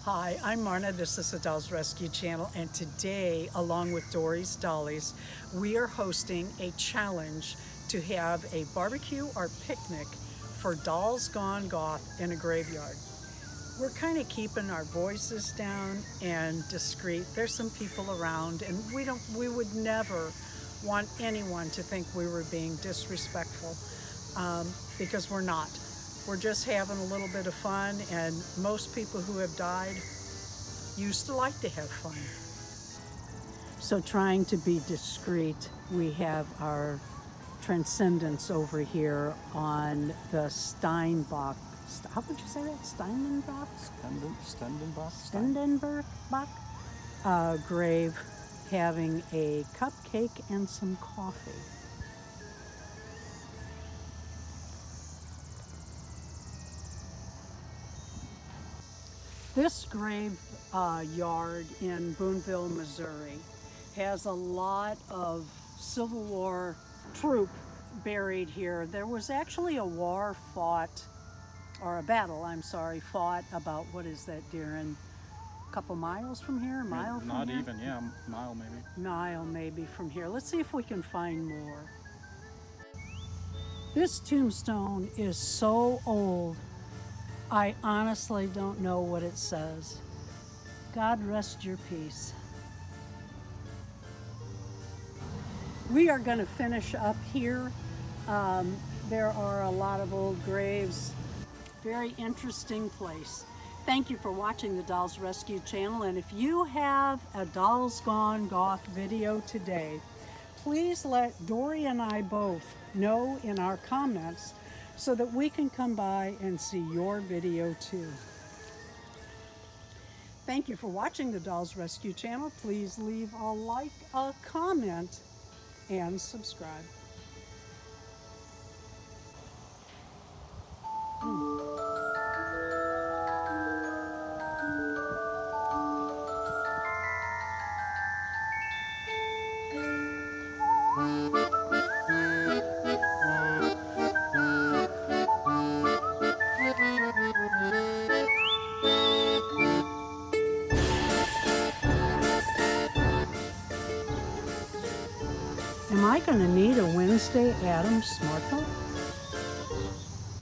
Hi, I'm Marna. This is the Dolls Rescue Channel, and today, along with Dory's Dollies, we are hosting a challenge to have a barbecue or picnic for Dolls Gone Goth in a graveyard. We're kind of keeping our voices down and discreet. There's some people around, and we would never want anyone to think we were being disrespectful because we're not. We're just having a little bit of fun, and most people who have died used to like to have fun. So trying to be discreet, we have our transcendence over here on the Steinbach. How would you say that? Steinbach? Stendenberg grave, having a cupcake and some coffee. This grave yard in Boonville, Missouri has a lot of Civil War troop buried here. There was actually a war fought, or a battle, I'm sorry, fought about, what is that, Darren? A couple miles from here? A mile from Not here? even, yeah, a mile maybe. Mile maybe from here. Let's see if we can find more. This tombstone is so old, I honestly don't know what it says. God rest your peace. We are going to finish up here. There are a lot of old graves. Very interesting place. Thank you for watching the Dolls Rescue Channel, and if you have a Dolls Gone Goth video today, please let Dory and I both know in our comments so that we can come by and see your video too. Thank you for watching the Dolls Rescue Channel. Please leave a like, a comment, and subscribe. Am I going to need a Wednesday Addams smartphone?